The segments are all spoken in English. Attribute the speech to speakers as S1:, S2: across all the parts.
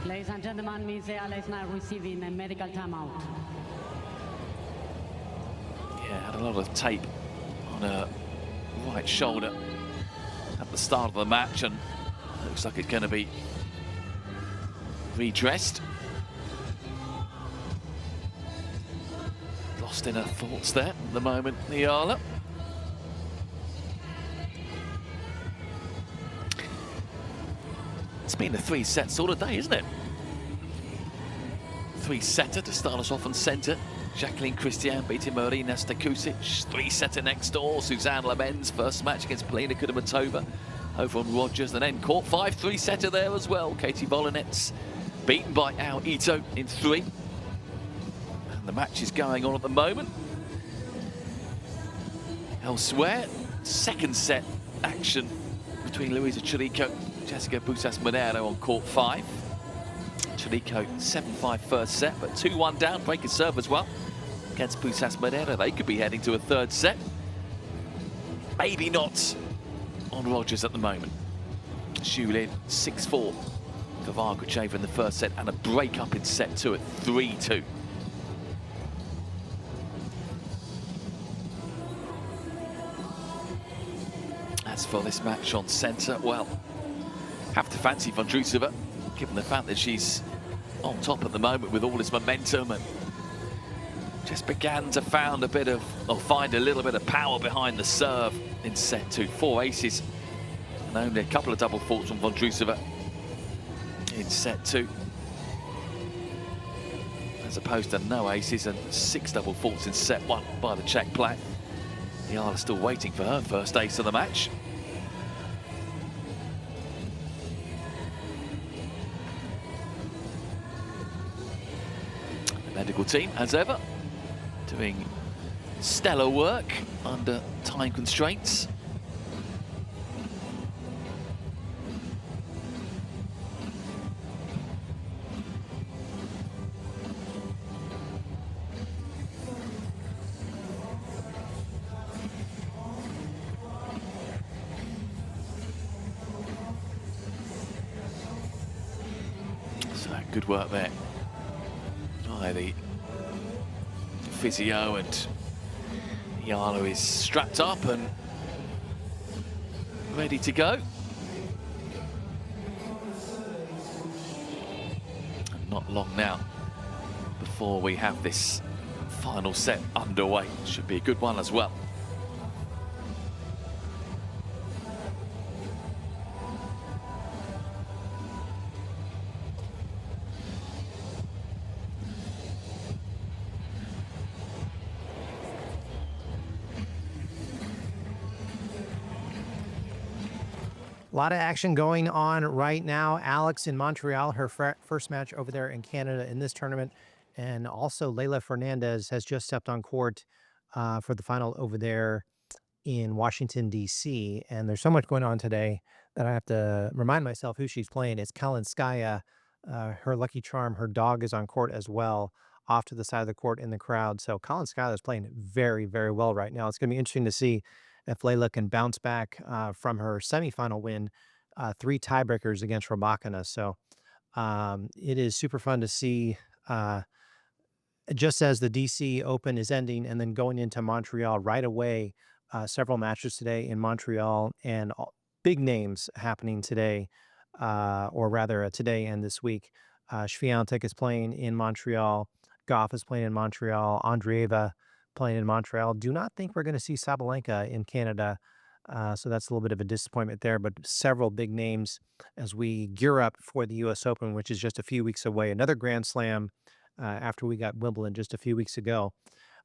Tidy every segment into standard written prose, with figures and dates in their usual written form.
S1: Ladies and gentlemen, Ms. Eala is now receiving a medical timeout.
S2: Yeah, had a lot of tape on her right shoulder at the start of the match, and looks like it's going to be redressed. Lost in her thoughts there at the moment, Eala. It's been a three-set sort of day, isn't it? Three-setter to start us off on centre. Jacqueline Christian beating Marina Stakusic. Three-setter next door. Suzanne Lemens, first match against Polina Kudermetova over on Rogers. And then court 5 three-setter there as well. Katie Volinets beaten by Ao Ito in 3. And the match is going on at the moment. Elsewhere, second set action between Luisa Chirico, Jessica Busas-Monero on court 5. Chirico 7-5 first set, but 2-1 down, breaking serve as well against Busas-Monero. They could be heading to a third set. Maybe not on Rogers at the moment. Shulin 6-4 for Vargocheva in the first set, and a break up in set 2 at 3-2. As for this match on centre, well, have to fancy Vondrousova, given the fact that she's on top at the moment with all this momentum and just began to find a little bit of power behind the serve in set 2. 4 aces and only a couple of double faults from Vondrousova in set 2, as opposed to no aces and 6 double faults in set 1 by the Czech player. Eala still waiting for her first ace of the match. Medical team, as ever, doing stellar work under time constraints. So good work there by the physio, and Eala is strapped up and ready to go. And not long now before we have this final set underway. Should be a good one as well.
S3: A lot of action going on right now. Alex in Montreal, her first match over there in Canada in this tournament. And also Leylah Fernandez has just stepped on court for the final over there in Washington, D.C. And there's so much going on today that I have to remind myself who she's playing. It's Kalinskaya, her lucky charm. Her dog is on court as well, off to the side of the court in the crowd. So Kalinskaya is playing very, very well right now. It's going to be interesting to see if Leylah can bounce back from her semifinal win, 3 tiebreakers against Rybakina. So it is super fun to see, just as the DC Open is ending and then going into Montreal right away, several matches today in Montreal, and big names happening today, or rather today and this week. Swiatek is playing in Montreal. Goff is playing in Montreal. Andreeva playing in Montreal. Do not think we're going to see Sabalenka in Canada. So that's a little bit of a disappointment there, but several big names as we gear up for the U.S. Open, which is just a few weeks away. Another Grand Slam after we got Wimbledon just a few weeks ago.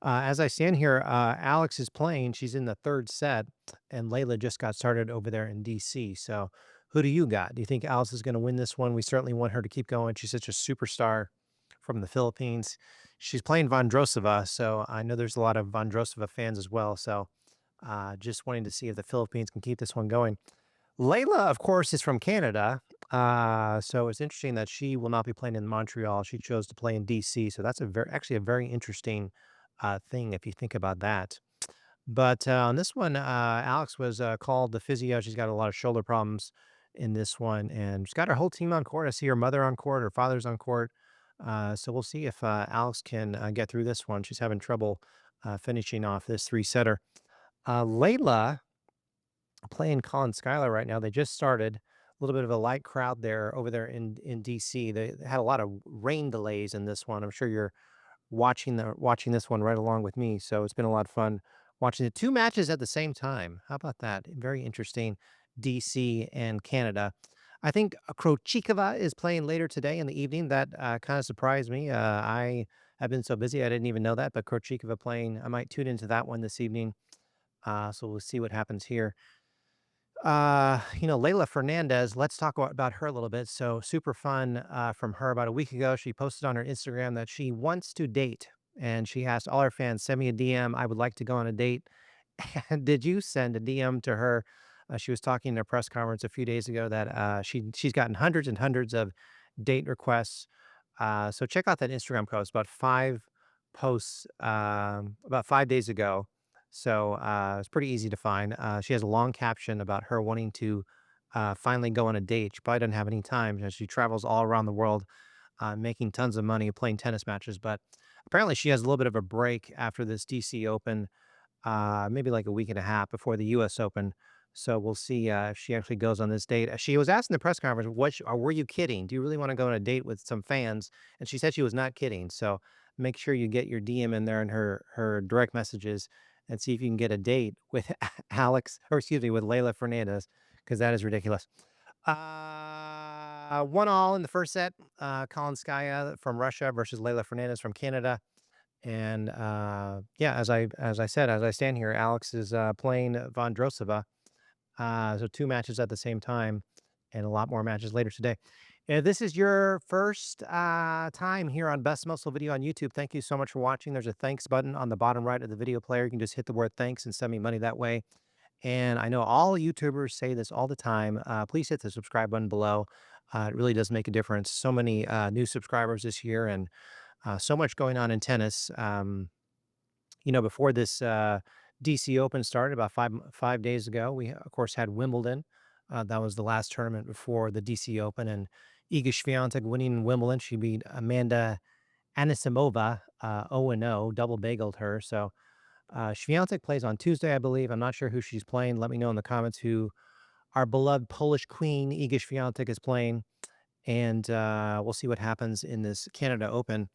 S3: As I stand here, Alex is playing. She's in the third set, and Leylah just got started over there in D.C. So who do you got? Do you think Alex is going to win this one? We certainly want her to keep going. She's such a superstar from the Philippines. She's playing Vondrousova, so I know there's a lot of Vondrousova fans as well. So just wanting to see if the Philippines can keep this one going. Leylah, of course, is from Canada, so it's interesting that she will not be playing in Montreal. She chose to play in D.C., so that's actually a very interesting thing if you think about that. But on this one, Alex was called the physio. She's got a lot of shoulder problems, in this one, and she's got her whole team on court. I see her mother on court, her father's on court. So we'll see if Alex can get through this one. She's having trouble finishing off this three-setter. Layla playing Colin Schuyler right now. They just started. A little bit of a light crowd there over there in DC. They had a lot of rain delays in this one. I'm sure you're watching this one right along with me. So it's been a lot of fun watching the two matches at the same time. How about that? Very interesting. DC and Canada. I think Krochikova is playing later today in the evening. That kind of surprised me. I have been so busy I didn't even know that. But Krochikova playing, I might tune into that one this evening. So we'll see what happens here. Layla Fernandez, let's talk about her a little bit. So super fun from her about a week ago. She posted on her Instagram that she wants to date, and she asked all her fans, send me a DM. I would like to go on a date. And did you send a DM to her? She was talking in a press conference a few days ago that she's gotten hundreds and hundreds of date requests. So check out that Instagram post, about 5 posts about 5 days ago. So it's pretty easy to find. She has a long caption about her wanting to finally go on a date. She probably doesn't have any time as she travels all around the world, making tons of money playing tennis matches. But apparently, she has a little bit of a break after this DC Open, maybe like a week and a half before the US Open. So we'll see if she actually goes on this date. She was asked in the press conference, or were you kidding? Do you really want to go on a date with some fans? And she said she was not kidding. So make sure you get your DM in there and her direct messages and see if you can get a date with with Layla Fernandez, because that is ridiculous. 1-1 in the first set. Kalinskaya from Russia versus Layla Fernandez from Canada. And yeah, as I stand here, Alex is playing Vondrousova. So two matches at the same time, and a lot more matches later today. If this is your first time here on Best Muscle Video on YouTube, thank you so much for watching. There's a thanks button on the bottom right of the video player. You can just hit the word thanks and send me money that way. And I know all YouTubers say this all the time. Please hit the subscribe button below. It really does make a difference. So many new subscribers this year, and so much going on in tennis. Before this DC Open started about 5 days ago, we of course had Wimbledon. That was the last tournament before the DC Open, and Iga Swiatek winning Wimbledon. She beat Amanda Anisimova 0-0, double bageled her. So Swiatek plays on Tuesday, I believe. I'm not sure who she's playing. Let me know in the comments who our beloved Polish queen Iga Swiatek is playing, and we'll see what happens in this Canada Open.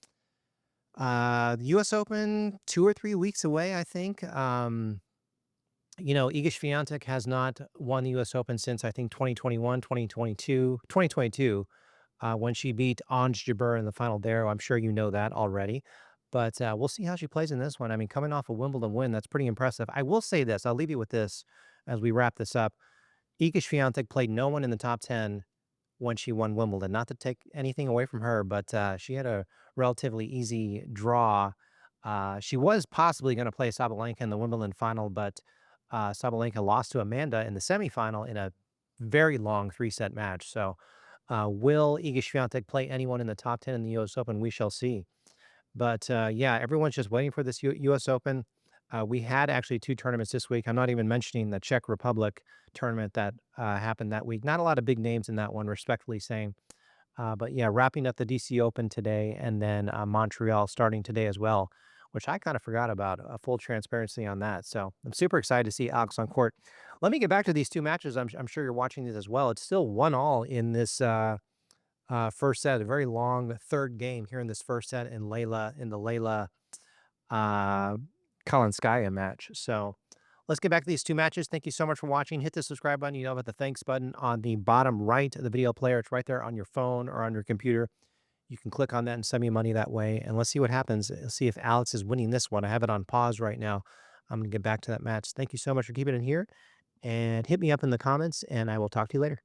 S3: The US Open 2 or 3 weeks away, I think. Iga Swiatek has not won the US Open since I think 2021, 2022, when she beat Ons Jabeur in the final there. I'm sure you know that already. But we'll see how she plays in this one. I mean, coming off a Wimbledon win, that's pretty impressive. I will say this. I'll leave you with this as we wrap this up. Iga Swiatek played no one in the top 10 when she won Wimbledon. Not to take anything away from her, but she had a relatively easy draw. She was possibly going to play Sabalenka in the Wimbledon final, but Sabalenka lost to Amanda in the semifinal in a very long 3-set match. So will Iga Swiatek play anyone in the top 10 in the US Open? We shall see. But yeah, everyone's just waiting for this US Open. We had actually 2 tournaments this week. I'm not even mentioning the Czech Republic tournament that happened that week. Not a lot of big names in that one, respectfully saying. But yeah, wrapping up the DC Open today, and then Montreal starting today as well, which I kind of forgot about. Full transparency on that. So I'm super excited to see Alex on court. Let me get back to these 2 matches. I'm sure you're watching these as well. It's still 1-1 in this first set. A very long third game here in this first set in the Layla Kalinskaya match. So let's get back to these 2 matches. Thank you so much for watching. Hit the subscribe button. You know about the thanks button on the bottom right of the video player. It's right there on your phone or on your computer. You can click on that and send me money that way. And let's see what happens. Let's see if Alex is winning this one. I have it on pause right now. I'm going to get back to that match. Thank you so much for keeping it here. And hit me up in the comments, and I will talk to you later.